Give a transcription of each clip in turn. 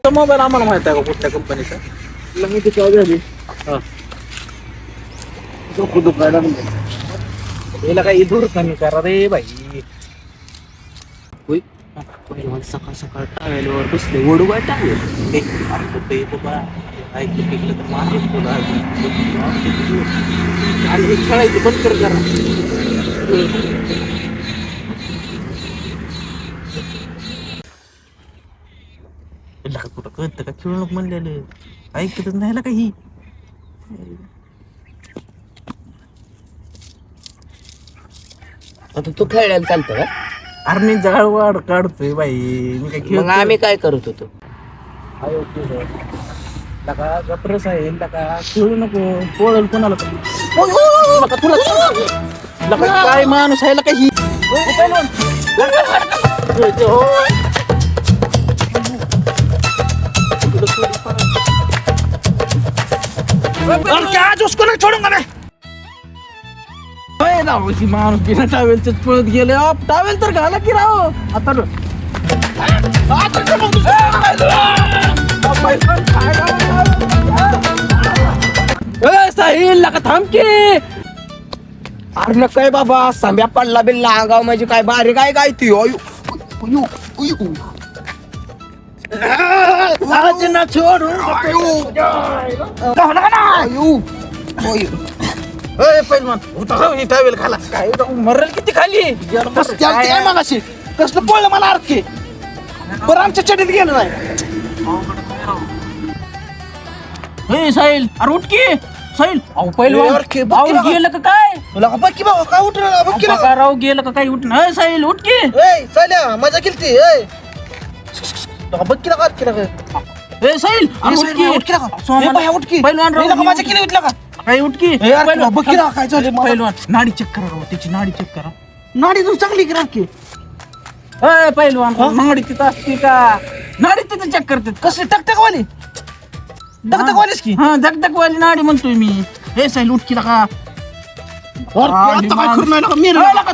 Mobile आम्हाला माहित आहे का कुठल्या कंपनीचा? मी ते काय झाली डोकं दुखायला याला काही दूर कमी करा रे बाई. होय पहिलवान सकाळ सकाळ टावेलवर बसले वडू काय टावेल ऐकलं पिकलं तर माझे तुला आणि हे खेळायचं बंद कर जरा. कुठं कळतं का खेळू नको म्हणलेलं ऐकतच नाही ना काही. आता तू खेळायला चालतं का? अरे मी जाळ वाढ काढतोय बाई. मी काय मग आम्ही काय करत होतो? गप्रस आहे खेळू नको पोळल कोणाला काय माणूस आहे काही. आज उसको नाही छोडूंगा मैं. माणूस बिना टावेलच पळत गेले. टावेल तर घाला की राव आता. साहिल नका थांब की. अरे काय बाबा सांब्या पडला बिल्ला अंगाव म्हणजे काय बारीक काय काय ती ना छोडू पैलवान टावेल खाला काय मरल किती खाली मागाशी कसलं पळलं मला अर्थ बरं आमच्या चडीत गेलं नाही. साहिल अरे उठकी साहिल. अहो पैलवान गेलं का काय? तुला बक्की बाबा काय उठलं राव गेलं का काय उठणं. साहिल उठकी. चाल्या मजा केली बक्की का साहिल पैलवान मजा केली उठला का काय उठकी. बक्की काय झालं पैलवान नाडी चेक करा राव त्याची नाडी चेक करा. नाडी तू चांगली की राखी पैलवान नाडी तिथं असते का? नाडी तिथं चेक करते. कसली टकटकवाली दगदगवालीच की हा दगदगवाली नाडी म्हणतोय मी. हे साहिल उठकी का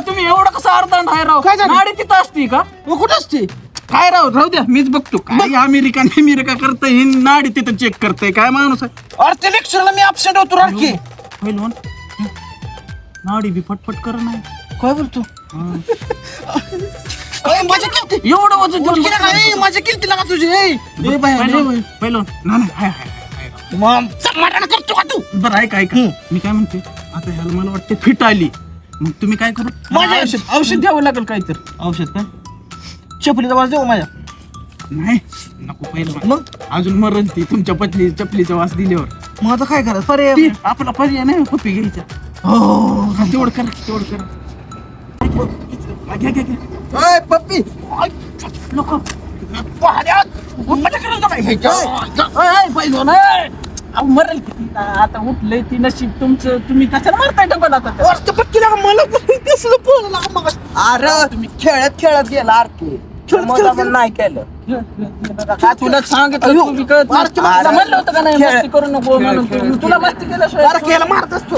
तुम्ही एवढं कसं अर्धंड आहे राव. नाडी तिथं असते का? कुठं असते काय राव राहू द्या मीच बघतो. काय अमेरिका करतय ही नाडी तिथं चेक करतय काय माणूस आहे. अरे ते लेक्चरला मी ऍबसेंट होतो राखी. पैलवान नाडी बी फटफट कर नाही. काय बोलतो मजा केली एवढं वजन मजा केली का तुझी पैलवान करतो का तू बरं ऐका मी काय म्हणते आता ह्याला मला वाटते फिट आली. मग तुम्ही काय करू माझ्या औषध द्यावं लागेल काय तर. औषध काय चपलीचा वास देऊ माझ्या नाही नको पैलवान मग अजून मरण ती तुमच्या चपलीचा वास दिल्यावर. मग आता काय करायचं पर्याय आपला पर्याय नाही पप्पी घ्यायचा. हो तेवढं करा घ्या पप्पी लोक मरेल आता उठलंय ती नशीब तुमचं. तुम्ही कशाला मारताय डबल आता पक्कीला मला मग अरे तुम्ही खेळत गेला आरती नाही केलं तुला सांगितलं म्हणलं होतं का नाही मस्ती करू नको म्हणून. तुला मस्ती केल्याशिवाय मारत असतो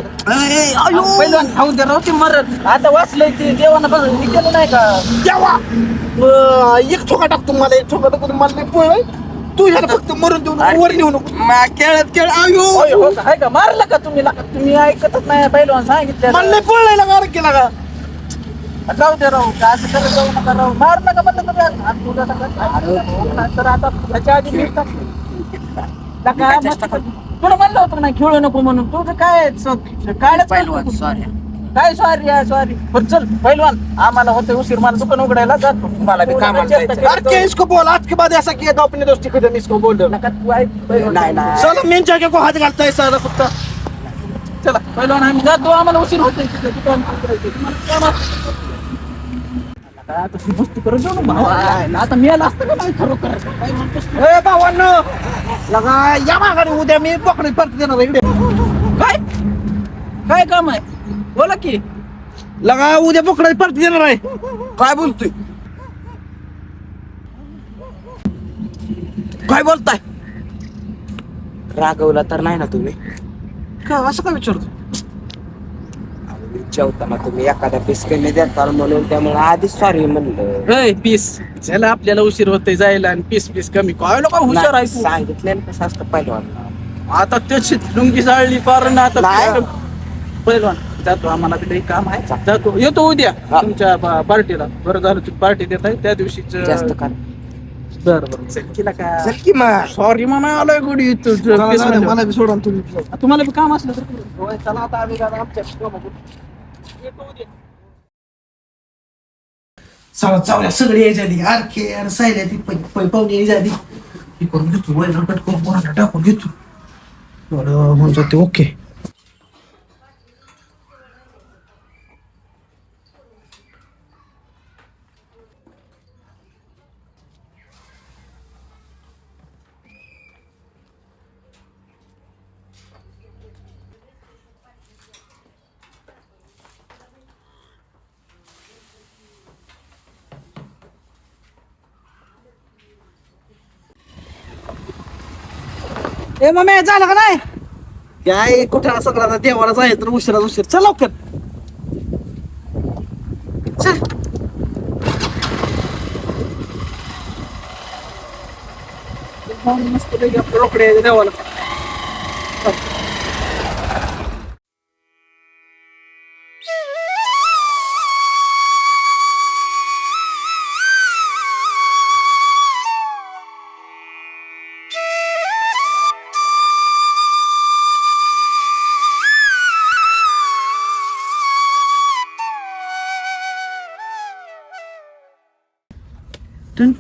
पैलवान खाऊ दे राहते मरत. आता वाचलंय ते देवानं बघ हे केलं नाही का देवा एक ठोका टाकतो मला एक ठोका टाकतो मला नाही पोळ तू ह्याला फक्त मरून देऊ नको वर नेऊ नको खेळत आयो आहे का मारलं का तुम्ही ऐकतच नाही पैलवान सांगितलं मला नाही पोळायला मार केला का जाऊ दे राहू का असं करत जाऊ नका राहू. मार नका म्हणलं तर आता ह्याच्या आधी तुला म्हणलं होतं नाही खेळू नको म्हणून. तुझं काय काय सॉरी पण चल पैलवान आम्हाला होते उशीर. मला दुकान उघडायला जातो. मला बी कामाला इसको बोल आज के बाद ऐसा किया तो अपने दोस्ती खत्म इसको बोल दो नहीं चलो मेन जाके को हाथ घालता है सारा कुत्ता. चला पैलवान आम्ही जातो. आम्हाला उशीर होते आता मस्ती करत जाऊ ना. आता मी आला असतं का नाही खरोखर भावांनो लगा या माघारी उद्या मी पकडे परत देणार इकडे. काय काम आहे बोला की. लगा उद्या पकडे परत देणार आहे. काय बोलतोय काय बोलताय? रागवला तर नाही ना तुम्ही? का असं काय विचारतो? जेवताना तुम्ही एखादा पीस कमी देताल म्हणून त्यामुळे आधीच सॉरी म्हणलं. पीस झाला आपल्याला उशीर होतोय जायला आणि पीस पीस कमी काय लोक हुशार आहे तू. सांगितलं कसं असतं पहिलवान. आता त्याची लुंगी जाळली पार ना आता नाही. पहिलवान जातो आम्हाला बी लई काम आहे जातो येतो उद्या तुमच्या पार्टीला. बरं झालं तुम्ही पार्टी देत आहे त्या दिवशीच जास्त का बरं चल केला का चल की मग. सॉरी म्हणा आलोय गुडी मला बी सोडा तुम्ही. तुम्हाला बी काम असलं तर होय, चला आता आम्ही आता आमच्या कामाकडे. येतो उद्या. चला चावल्या सगळे यायच्या आधी आरखे आणि सायल्या ती पाहुणे यायच्या आधी हे करून घेतो वय कट करून कोणाला टाकून घेतो एवढं होऊन जाते. ओके ए मम्मी झालं का नाही काय कुठं सगळ्यांना देवाला जायचं तर उशिरा उशीर चल लवकर चल. मस्त पैकी आपलं रोकडे यायचे देवाला.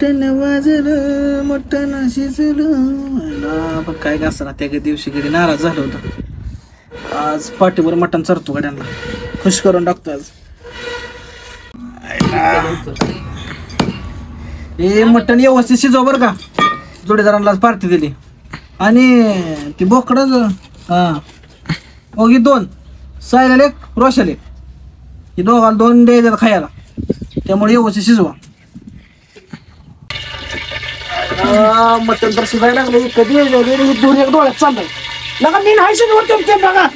टन वाजलं मोठं शिजलं पण काय का असताना त्या दिवशी कडे नाराज झालं होतं. आज पाठीवर मटण चरतो गाड्यांना खुश करून टाकतो आज. हे मटण व्यवस्थित शिजव बरं का. जोडीदारांना पार्टी दिली आणि ती बोकडच हा ओगी 2 सायला एक रोशाले ही दोघाला 2 द्यायचं खायला त्यामुळे व्यवस्थित शिजवा. मटण तर शिजायला लागले कधी दूर एक डोळ्यात चाललंय लगा मी नाही शिजवत तुमच्या बघा.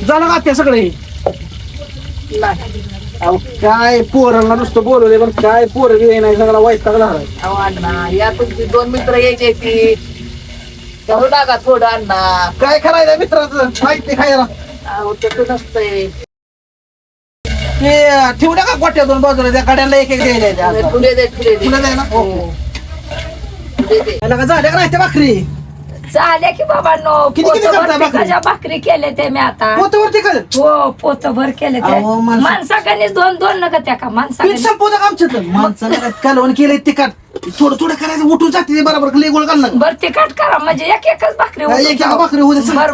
झालं का ते सगळे काय पोरांना नुसतं बोलवले पण काय पोर नाही सगळा वाईट लागला. या तुमची 2 मित्र यायचे ती तेवढं टाका थोडं अण्णा. काय करायचं मित्राचं माहिती खायला तसं नसतंय. ते ठेवू नका गोट्यातून बाजूला त्या गाड्यांना एक द्यायला पुढे दे पुढे दे तुला द्याय ना पुढे दे. झाल्या का नाही त्या भाकरी झाल्या की बाबांनो किती पोतभर करता भाकरी? पिकाच्या भाकरी केले ते मी आता पोतवरती काय हो पोतभर केले ते अहो, माणसाकडे 2-2 नका त्या का पीठ माणसाकडे संपवतं का आमच्यातलं माणसानं कालवण केलंय तिखट थोडं थोडं करायचं उठून जाते ते बरोबर लई गोळ घालणार बर ते कट करा म्हणजे एकच भाकरी एक एक भाकरी होऊ दे बर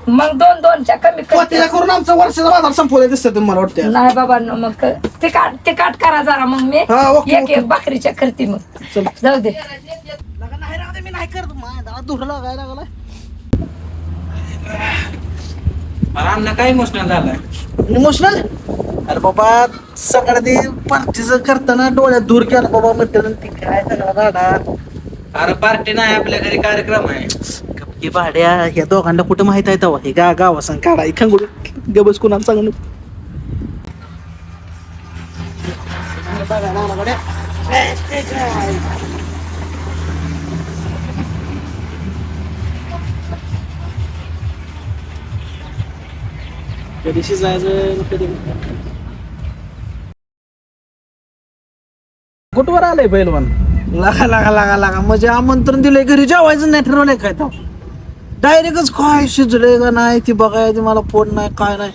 मग 2-2च्या कमी पोतीला करून आमचं वर्षाचा बाजार संपवलं दिसतं तुम्हाला वाटतं नाही बाबांनो मग ते काट करा जरा मग मी हा, ओके, ओके. एक भाकरीच्या करते मग चल. जाऊ दे. नाही राहू दे, मी नाही करत माझ्या धुरं लागायला लागलाय. अण्णा काय इमोशनल झालाय. इमोशनल अरे बाबा सगळं ते पार्टीचं करताना डोळ्यात धूर केला बाबा म्हटलं ती काय सगळा राडा. अरे पार्टी नाही आपल्या घरी कार्यक्रम आहे. हे भाड्या ह्या दोघांना कुठं माहित आहे तेव्हा हे गावा सांग काढा खंगुड गबस कुणाला सांगून कधी शिजायचं कधी कुठवर आलंय पहिलवान. लागा म्हणजे आमंत्रण दिलंय घरी जेवायचं नाही ठरवलंय काय तर डायरेक्टच काय शिजलंय का नाही ती बघायचं मला फोन नाही काय नाही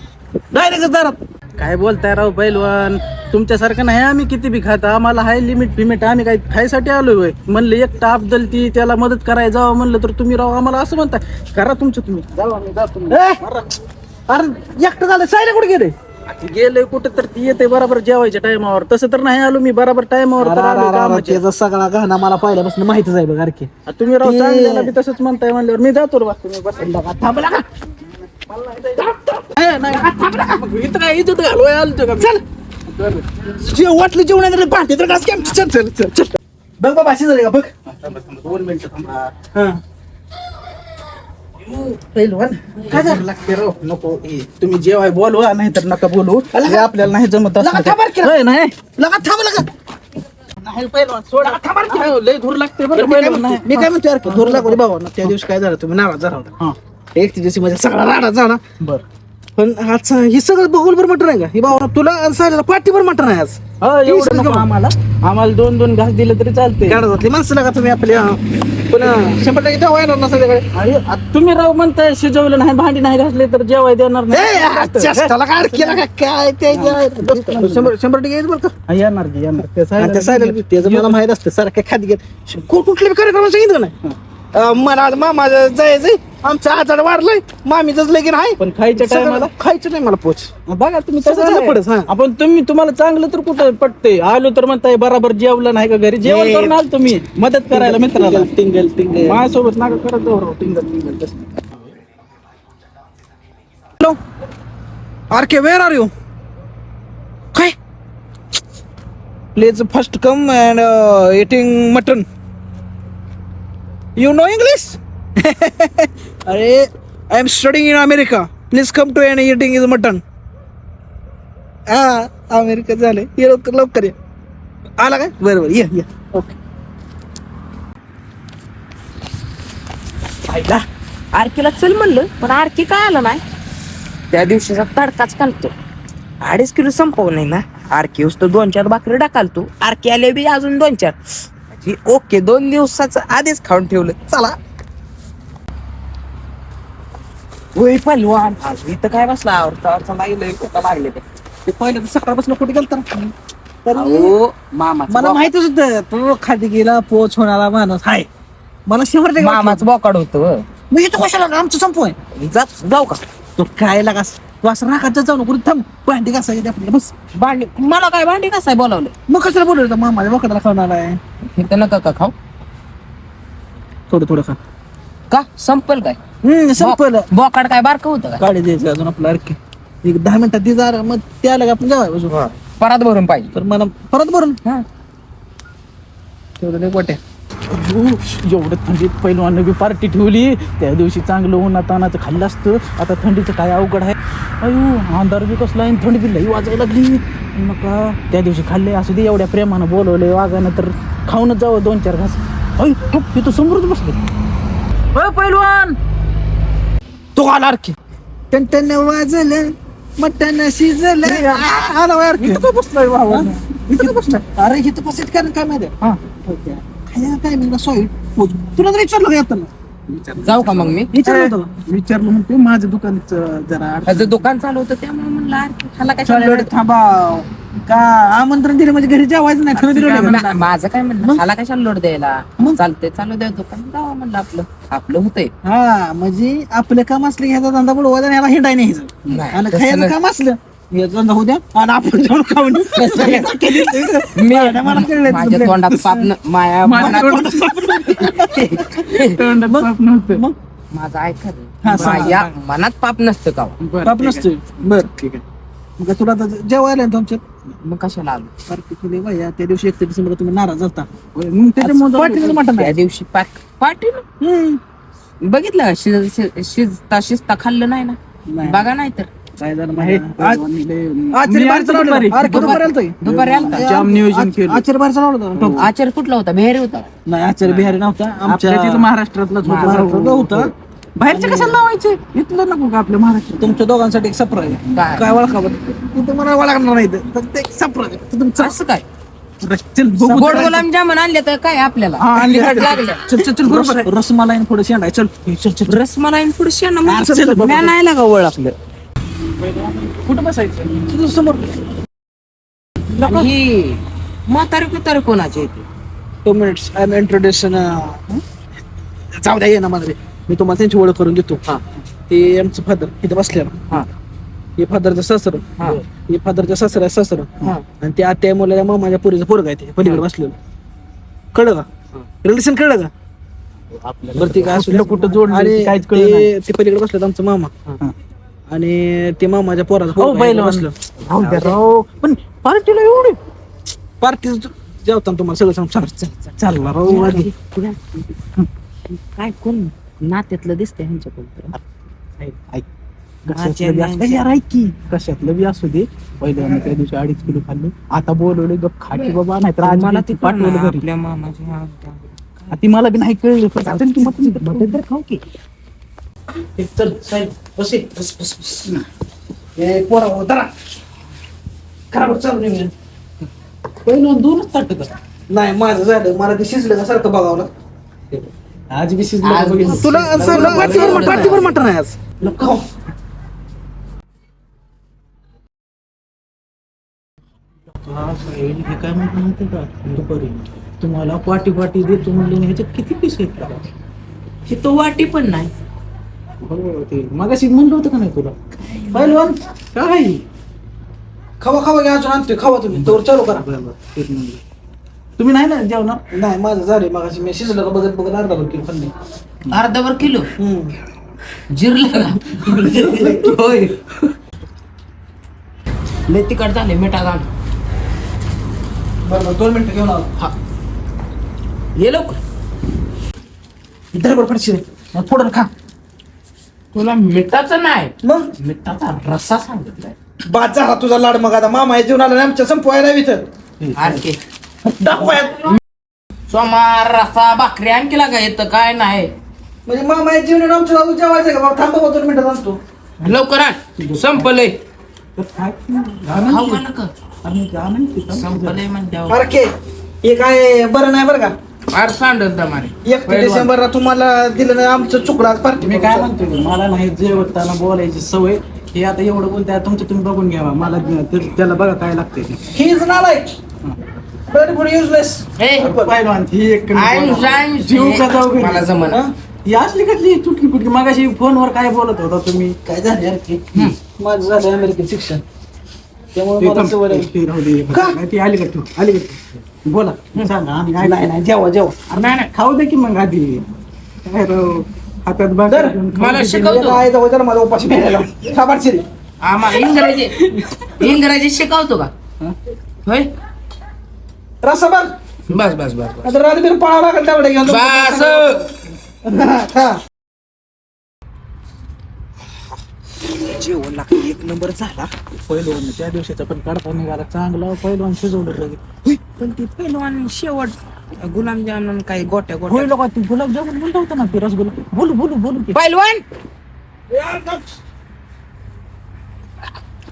डायरेक्टच दारात. काय बोलताय राव पहिलवान तुमच्यासारखं नाही आम्ही किती बी खात आम्हाला हाय लिमिट फिमिट आम्ही काय खायसाठी आलोय म्हणलं एकटा अफजल ती त्याला मदत करायला जावं म्हणलं तर तुम्ही राव आम्हाला असं म्हणताय करा तुमचं तुम्ही जाऊ आम्ही जातो. अरे एकटं झालं सायला कुठे गेले गेलोय कुठं तर ती येते बरोबर जेवायच्या टायमावर तसं तर नाही आलो मी बरोबर टायमावर तर आलोय कामाच्या. त्याचा सगळा गहना मला पहिल्यापासून माहितच आहे बघ अरे तुम्ही राव चांगल्याला बी तसंच म्हणताय म्हणल्यावर मी जातो रे बा तुम्ही बसा. थांबला का नाही, नाही, थांब नका. मग इथं काय इज्जत घालवाय आलो का चल जे वाटलं जेवण आहे भांडे तर घास की आमची. चल चल चल चल बघ बाबा अशी झाली का बघ. 2 मिनिटं थांबा. हा पैलवान काय झालं लागते राव नको तुम्ही जेवाय बोलवा नाही तर नका बोलू हे आपल्याला नाही जमत असं. लगा थांबा की. होय, नाही लगा थांब लगा. नाही पैलवान सोडा काय लय धूर लागते बरं मी काय पैलवान म्हणतो- मी काय म्हणतो यार की धुरला कोणी बाबा ना त्या दिवशी काय झालं तुम्ही नाराज झाला होता. हा एक दिवशी माझ्या सगळा राडा झाला. बर पण आज हे सगळं बघूलभर मटण आहे का हे बाबा तुला आणि सायला पाठीभर मटण आहे आज. एवढं नको आम्हाला 2-2 घास दिले तरी चालते गाडा जातली माणसं लागा तुम्ही आपल्या पण 100% तेव्हा येणार ना संध्याकाळी. तुम्ही राव म्हणताय शिजवलं नाही भांडी नाही घासले तर जेवाय देणार चेष्टाला काय केला का काय ते 100% येईल बरं का. हा, येणार की येणार ते आणि त्या सायला त्याचं मला माहित असतं सारखं खात घेत कुठल्या कार्यक्रम सांगितलं नाही. मला आज मामा जायचंय आमचं आजार वाढलंय मामीच लगीन आहे पण खायच्या टायमाला खायचं नाही मला पोच. बघा तुम्ही सगळं तसं पडत, हा. आपण तुम्हाला चांगलं तर कुठं पटते आलो तर म्हणताय बराबर जेवलं नाही का घरी जेवण करून आलो तुम्ही मदत करायला मित्राला टिंगल टिंगल माझ्यासोबत नाका करत जाऊ राव टिंगल टिंगल hello R K where are you काय please first come and eating mutton you know English. अरे I am studying in America please come to and eating is mutton. हा अमेरिका झाले ये लवकर लवकर ये. आला काय बरं बरं ये ओके. पाहिला आरकीला चल म्हणलं पण आरकी काय आलं नाही. त्या दिवशीचा तडकाच घालतो 2.5 किलो संपव नाही ना. आरकी तो 2-4 भाकरी टाकालतो आरकी आले बी अजून 2-4 ओके 2 दिवसाचं आधीच खाऊन ठेवलं. चला होय पहिलवान आज इथं काय बसला आवडता लागले कुठं लागले ते पहिलं सकाळपासून कुठे गेलता तर मामा मला माहितच होतं तो खाली गेला पोच होणारा माणूस हाय मला 100% मामाच बोकाड होतं. मी इथं कशाला आमचं संपवय जाऊ का तो काय लागा तू असं राखात जाऊ नको थांब भांडी घासायची आपल्याला बस. भांडी मला काय भांडी कसाय बोलावलं मग कशाला बोलवलं मामाच्या बोकडाला खावणार आहे इथं नका का खाऊ थोडं थोडं खा. का संपल काय संपलं बोकाड काय बारक होतं काय गाडी द्यायचं अजून आपलं अरके एक 10 मिनिटात ती जा मग त्या आलं का आपण जाऊ परत भरून पाहिजे तर मला परत भरून हा तेवढं नाही वाट्या एवढं थंडीत पहिलवान बी पार्टी ठेवली त्या दिवशी चांगलं उन्हा तानाचं खाल्लं असतं आता थंडीचं काय अवघड आहे अयो अंधार बी कसला आहे थंडी बी लई वाजायला लागली मग का त्या दिवशी खाल्ले असू दे एवढ्या प्रेमानं बोलवले वागानं तर खाऊनच जावं 2-4 घास अय हे तर समोरच बसले पहिलवान तो आला अरके टन वाजलं मटन शिजलं आला अरके बसलाय इथं बसलाय अरे इथं बसायचं कारण काय माहिती हा काय टायमिंगला तुला तर विचारलं का येताना जाऊ का मग मी विचारलं म्हणते माझं दुकानाचं जरा माझं दुकान चालू होतं त्यामुळे म्हणलं अरे ह्याला काय चालू चाललंय? थांबा का आमंत्रण दिलं म्हणजे घरी जेवायचं नाही खरं दिलं मा- माझं काय म्हणणं ह्याला कशाला लोड द्यायला चालतंय चालू द्या दुकान जावा म्हणलं आपलं होतंय हा म्हणजे आपलं काम असलं की ह्याचा धंदा बुडवायचा आणि ह्याला हिंडाय नाही नाही, आणि तसं खायचं नाही. काम असलं याचा धंदा होऊ द्या आणि आपण जाऊन खाऊन मी मला कळलं माझ्या तुझं तोंडात पाप माया मनात- मग माझं ऐका रे. हा, सांग, माझ्या मनात पाप नसतं का पाप नसतोय बर ठीक आहे मग तुला आता जेवायला आहे ना तुमच्यात मग कशाला आलो पार्टी केली बाया त्या दिवशी 31 डिसेंबर तुम्ही नाराज झालता त्याच्यामुळे पार्टीला मटण त्या आहे दिवशी पाठी बघितलं का शिजता खाल्लं नाही ना नाही. बघा नाही तर काय झालं आहे. आचार्य बाहेर चालवलं दुपारी. अरे दुपारी आलतोय दुपारी आलता. जाम नियोजन केलं. आचार्य बाहेर चालवलं होतं आचार कुठला होता बेहरी होता नाही आचार्य बिहारी नव्हता आमच्या तिथं महाराष्ट्रातलाच होता महाराष्ट्रातलं होतं बाहेरचे कशाला लावायचे इथलं नको का आपल्या महाराष्ट्रात तुमच्या दोघांसाठी एक सरप्राईज काय? काय ओळखा तिथं मला ओळखणार नाही इथं. फक्त एक सरप्राईज तुमचं असं काय चल बघू गोड गुलाबजामुन आणले तर काय आपल्याला हा, आणले. तिखट लागलं चल चल चल बरोबर आहे रसमलाई पुढे शेंडाय चल चल चल रसमलाई पुढे शेण चल, चल, बरोबर. मी नाही लागा ओळखलं कुठं बसायचं तुझं समोर आणि ही म्हातारी कुतारी कोणाची येते 2 मिनिट्स आय एम इंट्रोड्युशन जाऊ द्या ये ना मला मी तुम्हाला त्यांची ओळख करून देतो हा ते आमचं फादर इथं बसलेलं हा हे फादरचं सासर हा. हे फादरचं सासर आहे सासर हा. आणि ते आत्या मुलाच्या मामाच्या पुरीचं पोरग आहे ते पलीकडे बसलेलं कळलं का रिलेशन कळलं का बरं ते काय असू कुठलं कुठं जोडलं आणि ते काहीच कळलं नाही. ते पलीकडे बसलेत आमचं मामा आणि ते मामाच्या पोराचं हो पोरगं पहिलवान बसलं. राहू द्या राव. पण पार्टीला एवढी पार्टी जेवताना तुम्हाला सगळं सांग चालला राव आधी. काय कोण नात्यातलं दिसतंय ह्यांच्याकडून ऐक कशातलं बी असू- यार ऐक की कशातलं बी असू दे पहिल्या त्या दिवशी 2.5 किलो खाल्लं आता बोलवले गप खाटी बाबा नाही तर आज मला ती पाठवलं घरी आपल्या मामाची ती मला बी नाही कळलं पण आता ती मटण तर खाऊ की चल साहेब बस बस बस बस ए पोरा होता खराब चालू नाही पहिलं 2च ताट का नाही माझं झालं मला ते शिजलं का सारखं बघावं लागतं. आज बी आज शिजलं बी बघितलं. तुला असं पाठीवर मटण आहे आज नको. हा साहेब, हे काय म्हणतो माहिती का दुपारी तुम्हाला पाटी पाटी देतो म्हणले ना, ह्याच्यात किती पीस आहेत का ही तो वाटी पण नाही बरोबर ते मगाशी म्हणलं होतं का नाही तुला पहिलवान काय खावा खावा घ्या अजून आणतोय खावा तुम्ही तोवर चालू करा. तेच म्हणलं. तुम्ही नाही ना जेवणार नाही माझं झालंय मगाशी मी शिजलं का बघत बघत अर्धा किलो खाल्ले. अर्धावर किलो जिरलं का होय लय तिखट झाले मिठा घाल बरोबर 2 मिनिटं घेऊन आलो. हा ये लवकर इधर बरोबर पडशील फोडून खा तुला मिठाचं नाही मग मिठाचा रस्सा सांगितलाय बाद झाला तुझा लाड मग आता मामा आहे जेवण आला आमच्या संपवायला इथं आणखी दाखवायत सोमार रस्सा भाकरी आणखी लागा येतं काय नाही म्हणजे मामा आहे जेवण आमच्या जाऊ जेवायचं का बाबा थांबा 2 मिनिटात आणतो. लवकर आण संपलंय तर काय खाऊ का नका संपलंय म्हणल्यावर अरे के हे काय बरं नाही बरं का फार सांडत दमाने 1 डिसेंबरला तुम्हाला दिलं नाही आमचं चुकला पार्टी मी काय म्हणतोय मला नाही जेवताना बोलायची सवय हे आता एवढं बोलते तुमचं तुम्ही बघून घ्यावा मला त्याला बघा काय लागते ही इज नालायक व्हेरी गुड युजलेस. पहिलवान ही एक जीव का जाऊ घरी. मला जमन ही असली कसली तुटकी कुटकी मागाशी फोनवर काय बोलत होता तुम्ही काय झालं यार की माझं झालं अमेरिकन शिक्षण त्यामुळे मला सवय लागली. ती राहू दे. का? नाही, ती आली का तू आली का तू? बोला सांगा आम्ही काय नाही नाही जेवा जेवा अरे नाही नाही, खाऊ दे की मग आधी काय राव हातात भाकर धर. घेऊन खाऊ मला दे. शिकव. काय जाऊ तर माझा उपाशी मिळाला साबाडशील आम्हाला इंग्रजी शिकवतो का हा? होय रस्सा बघ बस बस बस आता रातभर पळावं लागेल तेवढे घेऊन बस खा. जेवण लागतं 1 नंबर झाला पहिलवान त्या दिवशीचा पण काढता निघाला चांगला पहिलवान शिजवलं लगेच. पण ती पहिलवान शेवट गुलाबजामुन काही गोट्या होय गोट्या लोक तू गुलाबजामुन म्हणता होता ना ते रसगुल्ला बोलू बोलू बोलू की. पहिलवान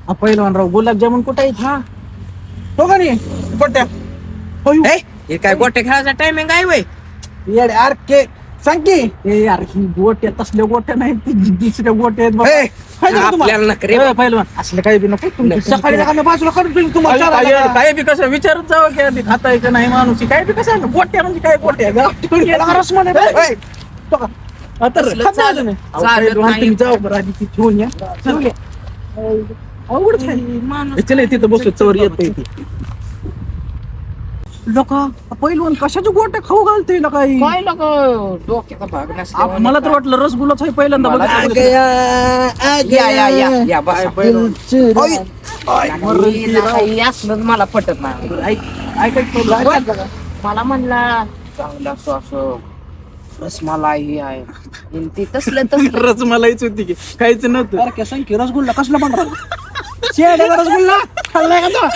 हा, पहिलवान राव गुलाबजामुन कुठे आहेत हा हो का नाही पट्ट्या होय ए, हे काय गोट्या खेळायचा टायमिंग आहे वय येडे आर के सांग की ए यार ही गोट्या तसल्या गोट्या नाहीत ती दुसऱ्या गोट्या आहेत बघा. ए, खायचं का तुम्हाला? आपल्याला नका रे ए, पहिलवान असलं काही बी नको तुमच्या सकाळी नका मी बाजूला काढून ठेवीन तुम्हाला काय चारायला. काय बी कसं विचारत जावं की आधी खाताय का नाही माणूस काय बी कसं गोट्या म्हणजे काय गोट्या याला रस म्हणे रे. ए, तो का? आता असलं खाता चालत- आलं नाही. अहो, चालत पहिलवान नाही. तुम्ही जाऊ बरं आधी ती ठेवून या ठेवून या. अवघडच आहे. माणूस चले तिथं बसू चवर येत लोक पहिलवान कशाच्या गोट्या खाऊ घालते लोक काय लोक डोक्याचा भाग नसल्यावर मला तर वाटलं रसगुल्लाच आहे पहिल्यांदा मला बघितलं. या बस काही असलं मला पटत नाही ऐकायचं मला म्हणला चांगला असं असं रसमलाई आहे आणि ते तसलं तसलं रसमलाईच होती की काहीच नव्हतं अरे काय सांग की रसगुल्ला कसला पण शेड्याचा रसगुल्ला खाल्लाय का तो?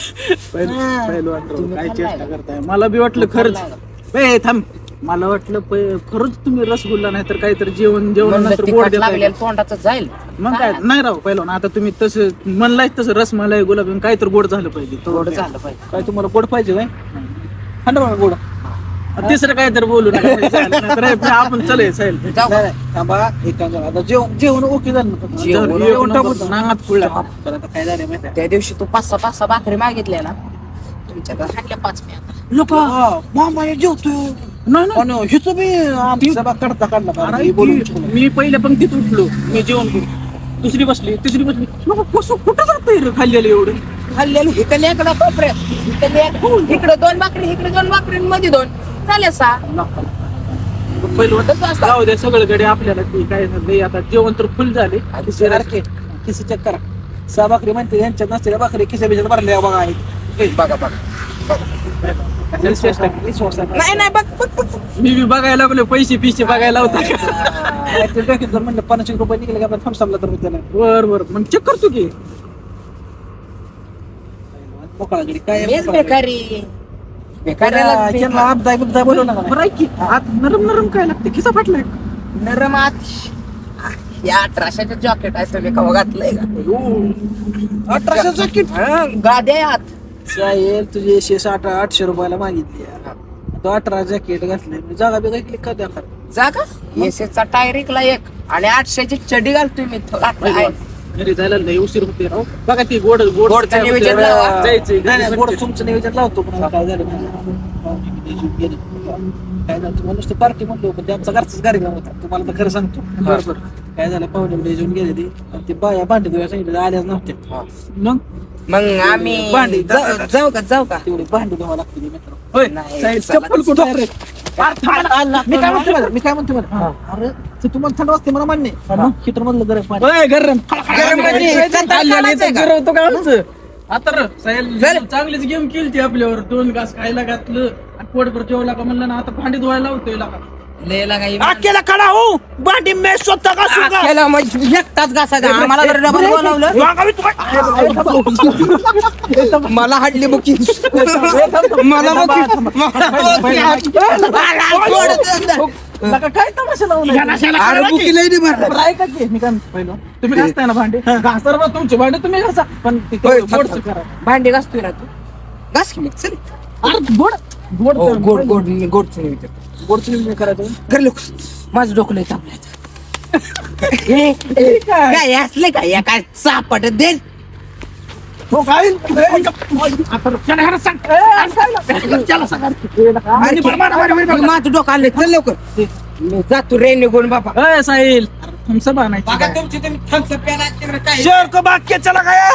पहिलवान राव, काय चेष्टा करताय मला बी वाटलं खरंच ए थांब मला वाटलं खरंच तुम्ही रसगुल्ला नाही तर काहीतरी जेवण नंतर गोड देताय लागलेलं तोंडाचं जाईल मग काय नाही राव पहिलवान आता तुम्ही तसं म्हणलाय तसं रसमलाई गुलाब काहीतरी गोड झालं पाहिजे थोडं झालं पाहिजे काय तुम्हाला गोड पाहिजे काय थंड बघा गोड तिसरं काय तर बोलू नका म्हणजे झालं नाही तर हे आपण चले साहेब जाऊ का? थांबा एक काम करा. आता जेवण ओके झालं ना? जेवण जेवण टाकून नांगात पुढला तर आता काय झालं माहिती त्या दिवशी तू 5-6 भाकरी मागितल्या ना तुमच्याकडे हाणल्या 5 मी लोक मामा हे जेवतोय नाही आणि हिचं बी आमचा बा काढता काढला का? अरे हे बोलून मी पहिल्या पंक्तीत उठलो मी जेवण करू दुसरी बसली तिसरी बसली लोक कसं कुठं जातंय खाल्लेलं एवढं खाल्लेलं इकडे इकडं कोपऱ्यात इकडे 2 भाकरी इकडे 2 भाकरींमध्ये 2 झाले 6 पहिलं जाऊ द्या सगळीकडे आपल्याला ती काय झालंय आता जेवण तर फुल झाले आधी सारखे किस्से चेक करा. 6 भाकरी म्हणते यांच्यात नसलेल्या भाकरी खिशा बिशात भरल्या बघा आहेत. बघा विश्वास आहे. नाही नाही बघ बघ बघ. मी बघायला लागलो पैसे पिशे बघायला होता ते डोक्यात जर म्हणलं 50 रुपये निघले का आपण थम्सअपला तर त्याला बर मग चेक करतो की मोकळाकडे काय मीच बेकारी बेकाऱ्याला त्यांना अपदाय बिबदाय बोलू नका. बरं ऐक की आत नरम काय लागते खिसा फाटलाय नरम आत या 1800चं जॉकेट आहे तुम्ही कवा घातलंय का 1800 जॅकेट हा, गाद्या आत साहेब तुझे 600-800 रुपयाला मागितली. तो 18 जॅकेट घातले जागा बिगा क्लिक कर द्या. जागा एसएचा टायर एकला एक आणि 800ची चडी घालतोय मी घरी जायला लय उशीर होते राव बघा ती गोड गोडचं काय होते, नियोजन लावा. जायचंय नाही गोड तुमचं नियोजन लावतो पण काय झालं काय झालं तुम्हाला नुसतं पार्टी म्हणलो पण ते आमचा घरचाच कार्यक्रम होता तुम्हाला तर खरं सांगतो. बरोबर काय झालं पाहुणे बिडे जेवून गेले ते आणि ते बाया भांडे धुवायला सांगितलं आल्याच नव्हते. मग मग आम्ही भांडी जाऊ का तेवढे भांडे धुवा लागते मित्र. होय नाही, साहेब, चला, चप्पल कुठं आहे रे? मी काय म्हणतो अरे ते तुम्हाला थंड वाजते मला मान्य हिटर मधलं गरम पाणी होय, गरम मध्ये चंदन आल्याने काढायचंय तर का? गिरवतो का आमचं आता रे साहेब चल. चांगलीच गेम केली ती आपल्यावर 2 घास खायला घातलं आणि पोटभर जेवला का म्हणलं ना आता भांडी धुवायला लावतोय लागा लेला काही अकेला खडा हो भांडी मी स्वतः घासून केलं म्हणजे एकटाच घासायचा आम्हाला जर डबल बनवलं मला हाडली बुकी मला लागा काय तमाशा लावला बरं, ऐका की मी काय म्हणतो पहिलं तुम्ही घासताय ना भांडे घासता बा तुमचे भांडे तुम्ही घासा पण ते गोडचं करा. भांडी घासतोय ना तू घास की मग चल अरे गोड गोड हो, कर. गोड गोड मी गोडचं नाही गोडचं नियोजन करायचं. कर लोक माझं डोकं लय तापलंय काय असले काय या काय चापट दे हो काय आता चला, ह्याला सांग. चला, सांगा. माझं डोकं आलंय चल लवकर मी जातो रे निघून बाबा अय साहिल थम्सअप आणायचं तुमची तुम्ही शेर को बाग के चला गया.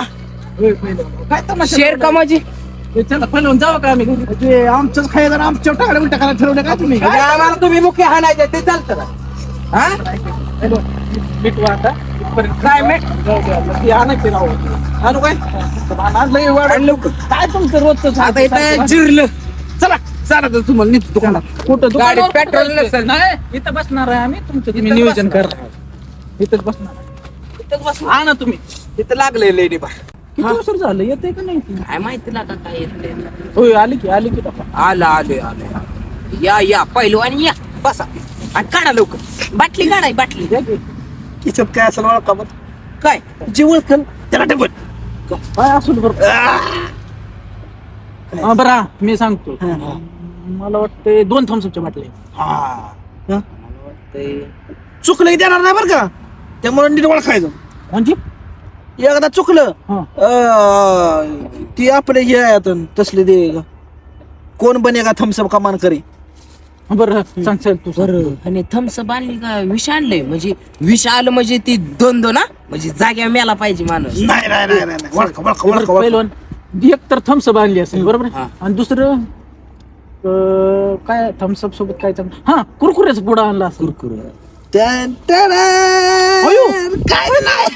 होय, पहिलं. काय तमाशा शेर का माझी हे चला पहिलं जाऊ का आम्ही घरी? ते आमचंच खायचं आणि आमच्या टाळ्या उलट्या करायला ठरवलं का तुम्ही आम्हाला तुम्ही मुख्य हाणायचे ते चालतं का हा मिटवा आता इथपर्यंत. काय मीठ? जाऊ दे आता. ती आणायची राव आणू काय आणलंय वाढ लवकर काय तुमचं रोजचं आता इथं जिरलं चला चला तर तुम्हाला निघतो दुकानात कुठं गाडीत दुकानावर पेट्रोल कुठं नसेल. नाही इथं बसणार आहे आम्ही तुमचं तुम्ही इथं नियोजन बसणार करा इथंच बसणार आणा तुम्ही तिथं लागले लेडी बा किती वर्ष झालं येते का नाही ती? काय माहिती लागा काय येते होय आली की बाबा आलं आले या पहिलवान या बसा आणि काढा लवकर बाटली काढाय बाटली द्या की. किचत काय असेल ओळखा बरं काय जेवण कर त्याला डबल काय असून बरं बरा मी सांगतो मला वाटतं 2 थम्सअपच्या बाटल्या चुकलं की देणार नाही बरं का त्यामुळे नीट ओळखायचं म्हणजे एकदा चुकलं हा. ती आपले हे आहे आता तसले दे कोण बनेगा थम्सअप कमान करी बरं सांग तू बरं आणि थम्सअप आणली का विष आणलंय म्हणजे विष आलं म्हणजे ती दोन ना म्हणजे जाग्या मेला पाहिजे माणूस नाही नाही नाही नाही ओळखा ओळखा ओळखा ओळखा. पहिलं एक तर थम्सअप आणली असेल बरोबर आहे? हा. आणि दुसरं काय थम्सअप सोबत काय चांगलं हा कुरकुऱ्याचं पुढं आणला असेल टॅन टॅन. काय नाही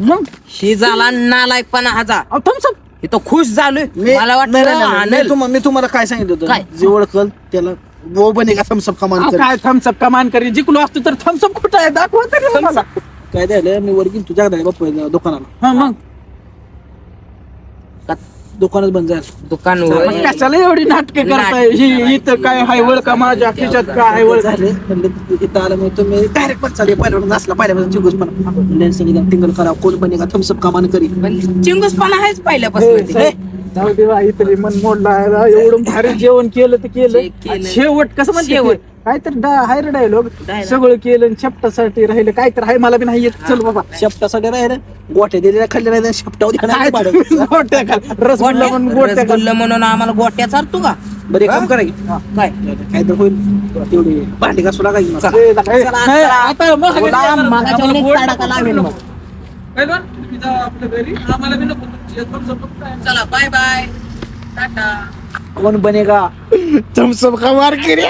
मग ही झाला नालायकपणा हाचा थम्सअप हे तो खुश झालोय मला वाटतं मी तुम्हाला काय सांगितलं काय? होतं जे ओळखल त्याला वो बनेगा थम्सअप कमान करी काय थम्सअप कमान करी जिंकलो असतो तर थम्सअप कुठं आहे दाखवा तरी मला. काय द्यायला मी वर गेलो तुझ्या बाप्पा दुकानाला हा मग दुकानच बंद झालं दुकान मग कशाला एवढी नाटके करताय ही इथं काय हाय वळ का माझ्या खिशात काय हाय वळ झाले म्हणलं इथं आलं मग तुम्ही डायरेक्ट पण चालले पहिल्यापासून असला पहिल्यापासून चिंगूस पण लेन्स टिंगल करा कोण बनेगा थम्सअप कमान करी चिंगूसपणा आहेच पहिल्यापासून हे, जाऊ दे बा, इथं मन मोडला आहे. एवढं भारी जेवण केलं तर केलं केलं. शेवट कसं म्हणते शेवट. ते? काय तर हाय रे डायलॉग सगळं केलं आणि शेपटासाठी राहिलं काय तर हाय मला बी नाही येत चल बाबा शेपटासाठी राहिले गोट्या दिलेल्या खाल्ल्या नाही शेपटावर गोट्या खा. रसगुल्ला म्हणून गोट्या खा. रसगुल्ला म्हणून आम्हाला गोट्या चालतो का बरं एक काम करा की काय काय तर होईल तेवढी भांडी घासू लागा की मला. ए, नाही, आता मग बोला, मागाच्या वेळेस तडाखा लावेल मग. पहिलवान, तुम्ही जा आपल्या घरी आम्हाला बी नको तुमची thumbs up काय. चला बाय बाय टाटा कोण बनेगा थम्सअप कमान करी